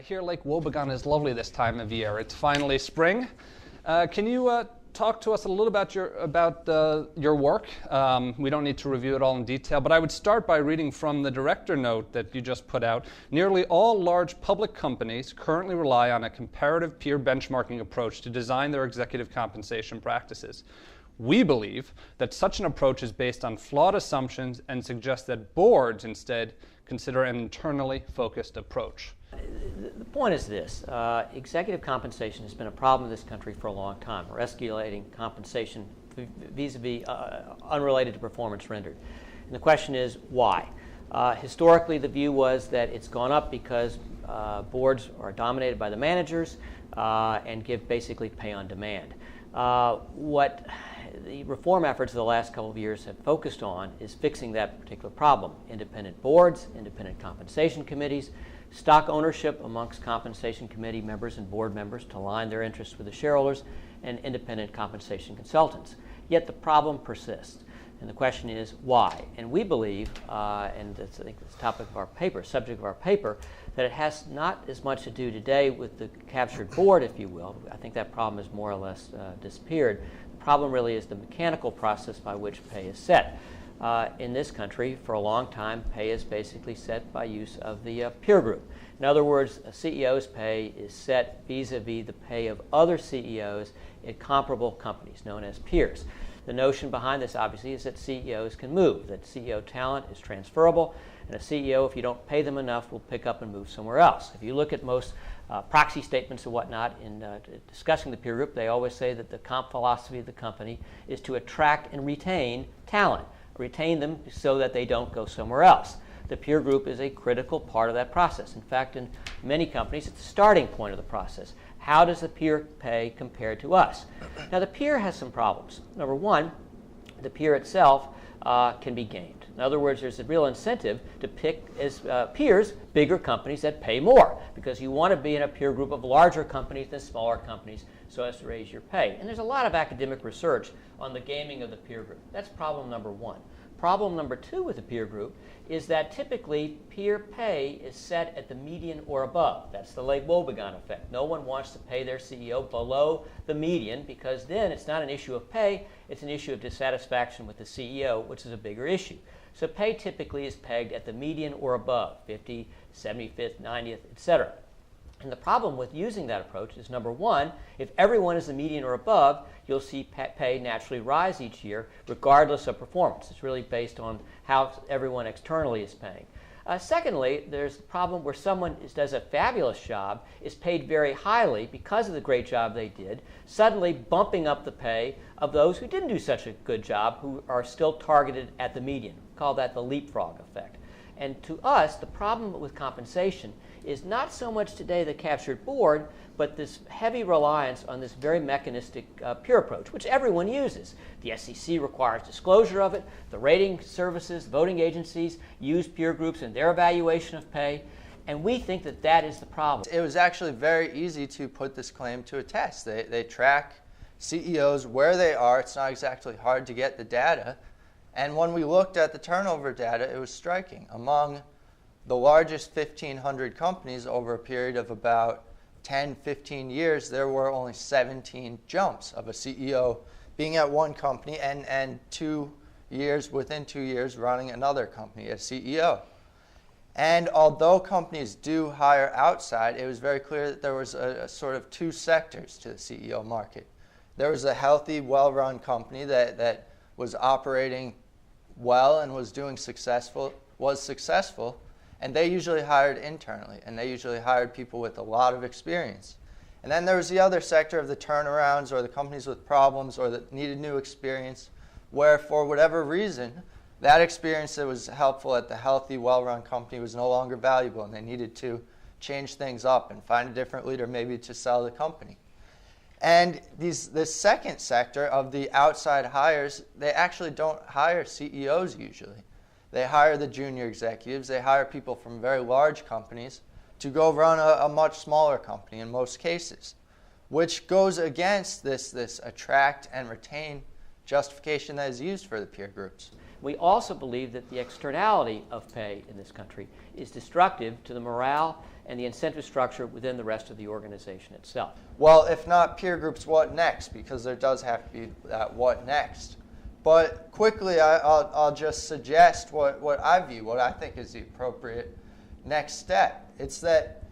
I hear Lake Wobegon is lovely this time of year. It's finally spring. Can you talk to us a little about your work? We don't need to review it all in detail, but I would start by reading from the director note that you just put out. Nearly all large public companies currently rely on a comparative peer benchmarking approach to design their executive compensation practices. We believe that such an approach is based on flawed assumptions and suggests that boards instead consider an internally focused approach. The point is this. Executive compensation has been a problem in this country for a long time. We're escalating compensation vis-a-vis unrelated to performance rendered. And the question is, why? Historically, the view was that it's gone up because boards are dominated by the managers and give basically pay on demand. What the reform efforts of the last couple of years have focused on is fixing that particular problem. Independent boards, independent compensation committees, stock ownership amongst compensation committee members and board members to align their interests with the shareholders, and independent compensation consultants. Yet the problem persists. And the question is, why? And we believe, and that's, I think, the topic of our paper, subject of our paper, that it has not as much to do today with the captured board, if you will. I think that problem has more or less disappeared. The problem really is the mechanical process by which pay is set. In this country, for a long time, pay is basically set by use of the peer group. In other words, a CEO's pay is set vis-a-vis the pay of other CEOs at comparable companies, known as peers. The notion behind this, obviously, is that CEOs can move, that CEO talent is transferable, and a CEO, if you don't pay them enough, will pick up and move somewhere else. If you look at most proxy statements and whatnot in discussing the peer group, they always say that the comp philosophy of the company is to attract and retain talent. Retain them so that they don't go somewhere else. The peer group is a critical part of that process. In fact, in many companies, it's the starting point of the process. How does the peer pay compare to us? Now, the peer has some problems. Number one, the peer itself can be gamed. In other words, there's a real incentive to pick as peers bigger companies that pay more, because you want to be in a peer group of larger companies than smaller companies so as to raise your pay. And there's a lot of academic research on the gaming of the peer group. That's problem number one. Problem number two with the peer group is that typically peer pay is set at the median or above. That's the Lake Wobegon effect. No one wants to pay their CEO below the median, because then it's not an issue of pay, it's an issue of dissatisfaction with the CEO, which is a bigger issue. So pay typically is pegged at the median or above, 50th, 75th, 90th, etc. And the problem with using that approach is, number one, if everyone is the median or above, you'll see pay naturally rise each year regardless of performance. It's really based on how everyone externally is paying. Secondly, there's the problem where someone does a fabulous job, is paid very highly because of the great job they did, suddenly bumping up the pay of those who didn't do such a good job, who are still targeted at the median. We call that the leapfrog effect. And to us, the problem with compensation is not so much today the captured board, but this heavy reliance on this very mechanistic peer approach, which everyone uses. The SEC requires disclosure of it. The rating services, voting agencies use peer groups in their evaluation of pay. And we think that that is the problem. It was actually very easy to put this claim to a test. They track CEOs where they are. It's not exactly hard to get the data. And when we looked at the turnover data, it was striking. Among the largest 1,500 companies over a period of about 10, 15 years, there were only 17 jumps of a CEO being at one company and within 2 years running another company as CEO. And although companies do hire outside, it was very clear that there was a sort of two sectors to the CEO market. There was a healthy, well-run company that was operating well and was successful, and they usually hired internally, and they usually hired people with a lot of experience. And then there was the other sector of the turnarounds, or the companies with problems, or that needed new experience, where for whatever reason, that experience that was helpful at the healthy, well-run company was no longer valuable, and they needed to change things up and find a different leader, maybe to sell the company. And this second sector of the outside hires, they actually don't hire CEOs usually. They hire the junior executives. They hire people from very large companies to go run a much smaller company in most cases, which goes against this attract and retain justification that is used for the peer groups. We also believe that the externality of pay in this country is destructive to the morale and the incentive structure within the rest of the organization itself. Well, if not peer groups, what next? Because there does have to be that what next. But quickly, I'll just suggest what I think is the appropriate next step. It's that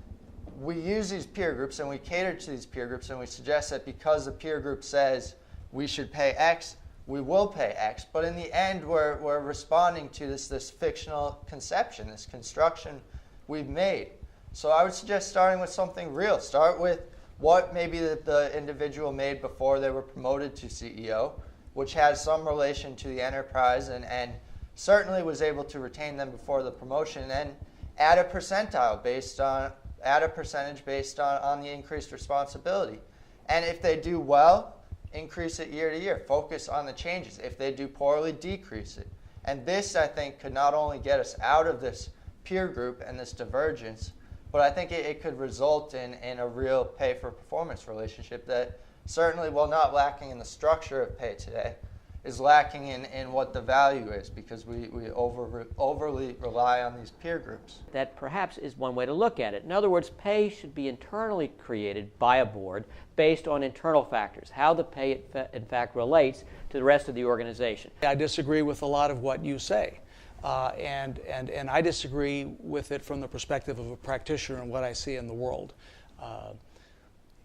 we use these peer groups and we cater to these peer groups and we suggest that because the peer group says we should pay X, we will pay X. But in the end, we're responding to this fictional conception, this construction we've made. So I would suggest starting with something real. Start with what maybe the individual made before they were promoted to CEO, which has some relation to the enterprise and certainly was able to retain them before the promotion, and add a percentage based on the increased responsibility. And if they do well, increase it year to year. Focus on the changes. If they do poorly, decrease it. And this, I think, could not only get us out of this peer group and this divergence, but I think it could result in a real pay-for-performance relationship that certainly, while not lacking in the structure of pay today, is lacking in what the value is, because we overly rely on these peer groups. That perhaps is one way to look at it. In other words, pay should be internally created by a board based on internal factors, how the pay in fact relates to the rest of the organization. I disagree with a lot of what you say. And I disagree with it from the perspective of a practitioner and what I see in the world.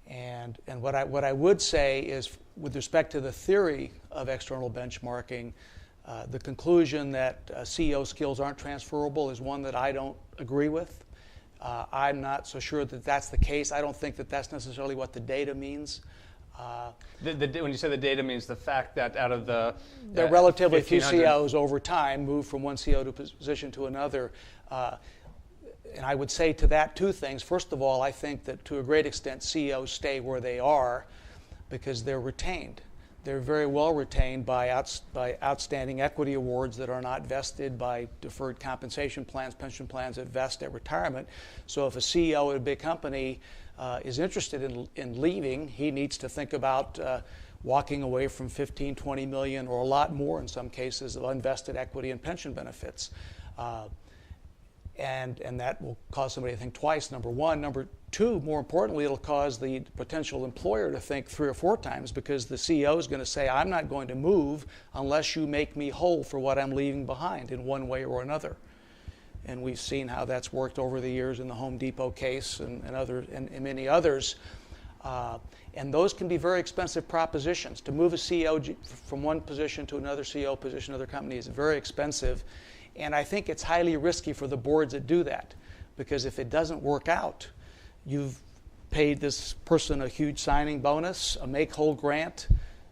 And what I would say is, with respect to the theory of external benchmarking, the conclusion that CEO skills aren't transferable is one that I don't agree with. I'm not so sure that that's the case. I don't think that that's necessarily what the data means. When you say the data means the fact that out of the there are relatively few CEOs over time move from one CEO position to another. And I would say to that two things. First of all, I think that to a great extent CEOs stay where they are because they're retained. They're very well retained by outstanding equity awards that are not vested, by deferred compensation plans, pension plans that vest at retirement. So if a CEO at a big company is interested in leaving, he needs to think about walking away from 15, 20 million, or a lot more in some cases, of unvested equity and pension benefits. And that will cause somebody to think twice, number one. Number two, more importantly, it'll cause the potential employer to think 3 or 4 times, because the CEO is going to say, I'm not going to move unless you make me whole for what I'm leaving behind in one way or another. And we've seen how that's worked over the years in the Home Depot case and many others. And those can be very expensive propositions. To move a CEO from one position to another CEO position in another company is very expensive. And I think it's highly risky for the boards that do that, because if it doesn't work out, you've paid this person a huge signing bonus, a make-whole grant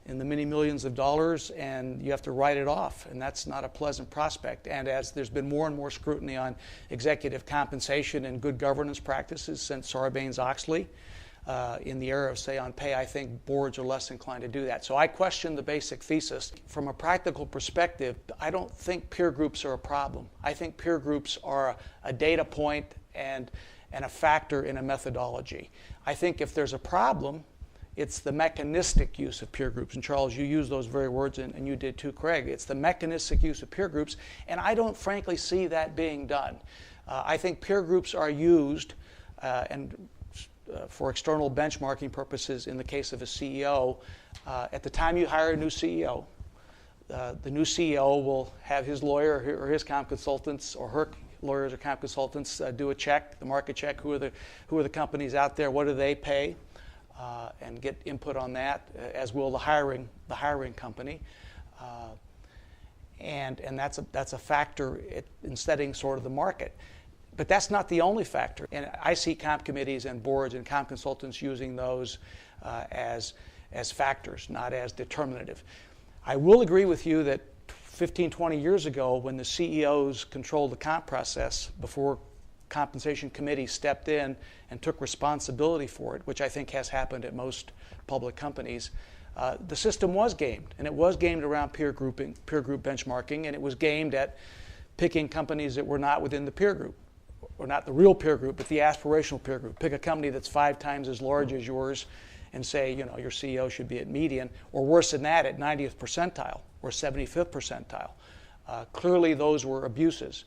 in the many millions of dollars, and you have to write it off, and that's not a pleasant prospect. And as there's been more and more scrutiny on executive compensation and good governance practices since Sarbanes-Oxley, in the era of say on pay, I think boards are less inclined to do that. So I question the basic thesis. From a practical perspective, I don't think peer groups are a problem. I think peer groups are a data point and a factor in a methodology. I think if there's a problem, it's the mechanistic use of peer groups. And Charles, you used those very words, and you did too, Craig. It's the mechanistic use of peer groups, and I don't frankly see that being done. I think peer groups are used for external benchmarking purposes in the case of a CEO. At the time you hire a new CEO, the new CEO will have his lawyer or his comp consultants or her lawyers or comp consultants do a check, the market check. Who are the companies out there? What do they pay? And get input on that, as will the hiring company. And that's a factor in setting sort of the market. But that's not the only factor. And I see comp committees and boards and comp consultants using those as factors, not as determinative. I will agree with you that 15, 20 years ago, when the CEOs controlled the comp process before compensation committees stepped in and took responsibility for it, which I think has happened at most public companies, the system was gamed. And it was gamed around peer group benchmarking, and it was gamed at picking companies that were not within the peer group, or not the real peer group, but the aspirational peer group. Pick a company that's 5 times as large as yours and say, your CEO should be at median, or worse than that, at 90th percentile or 75th percentile. Clearly, those were abuses.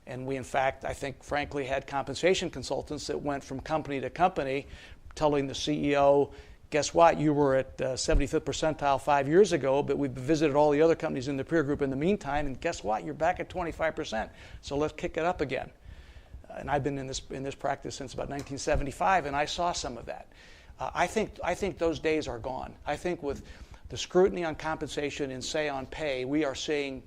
And we, in fact, I think, frankly, had compensation consultants that went from company to company telling the CEO, guess what, you were at 75th percentile 5 years ago, but we've visited all the other companies in the peer group in the meantime, and guess what, you're back at 25%, so let's kick it up again. And I've been in this practice since about 1975, and I saw some of that. I think those days are gone. I think with the scrutiny on compensation and, say, on pay, we are seeing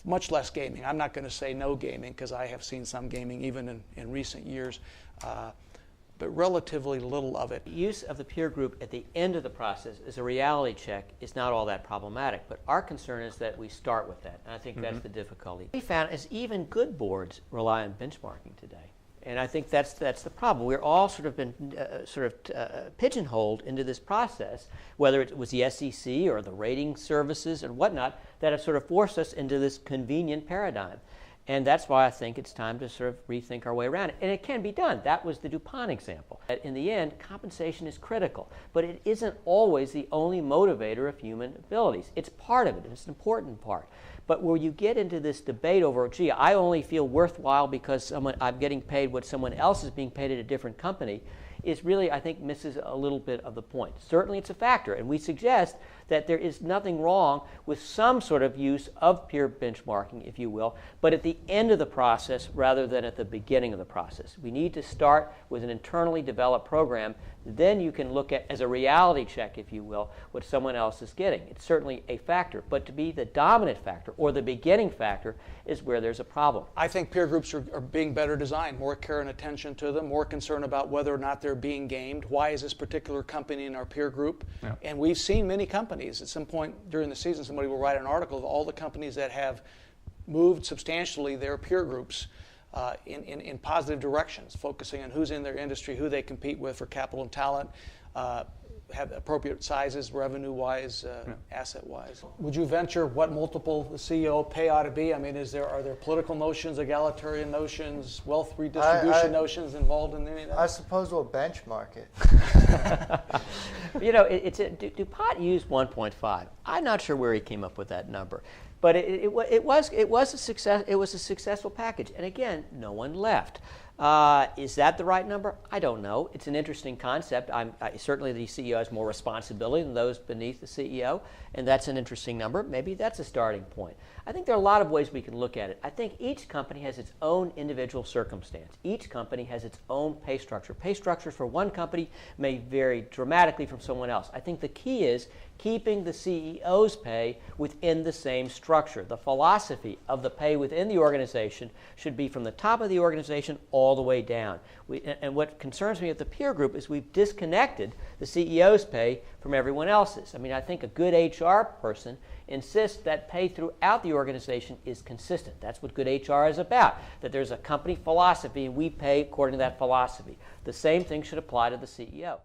much less gaming. I'm not going to say no gaming, because I have seen some gaming even in recent years, but relatively little of it. Use of the peer group at the end of the process as a reality check is not all that problematic, but our concern is that we start with that, and I think that's the difficulty. We found is even good boards rely on benchmarking today, and I think that's the problem. We're all sort of been pigeonholed into this process, whether it was the SEC or the rating services and whatnot, that have sort of forced us into this convenient paradigm. And that's why I think it's time to sort of rethink our way around it. And it can be done. That was the DuPont example. In the end, compensation is critical, but it isn't always the only motivator of human abilities. It's part of it, and it's an important part. But where you get into this debate over, gee, I only feel worthwhile because I'm getting paid what someone else is being paid at a different company, is really, I think, misses a little bit of the point. Certainly it's a factor, and we suggest that there is nothing wrong with some sort of use of peer benchmarking, if you will, but at the end of the process rather than at the beginning of the process. We need to start with an internally developed program. Then you can look at, as a reality check, if you will, what someone else is getting. It's certainly a factor, but to be the dominant factor or the beginning factor is where there's a problem. I think peer groups are being better designed, more care and attention to them, more concern about whether or not they're being gamed. Why is this particular company in our peer group? Yeah. And we've seen many companies. At some point during the season, somebody will write an article of all the companies that have moved substantially their peer groups in positive directions, focusing on who's in their industry, who they compete with for capital and talent, have appropriate sizes, revenue-wise, asset-wise. Would you venture what multiple the CEO pay ought to be? I mean, are there political notions, egalitarian notions, wealth redistribution notions involved in any of that? I suppose we'll benchmark it. DuPont used 1.5. I'm not sure where he came up with that number, but it was a success. It was a successful package, and again, no one left. Is that the right number? I don't know. It's an interesting concept. Certainly the CEO has more responsibility than those beneath the CEO, and that's an interesting number. Maybe that's a starting point. I think there are a lot of ways we can look at it. I think each company has its own individual circumstance. Each company has its own pay structure. Pay structures for one company may vary dramatically from someone else. I think the key is keeping the CEO's pay within the same structure. The philosophy of the pay within the organization should be from the top of the organization all the way down. And what concerns me at the peer group is we've disconnected the CEO's pay from everyone else's. I mean, I think a good HR person insists that pay throughout the organization is consistent. That's what good HR is about, that there's a company philosophy and we pay according to that philosophy. The same thing should apply to the CEO.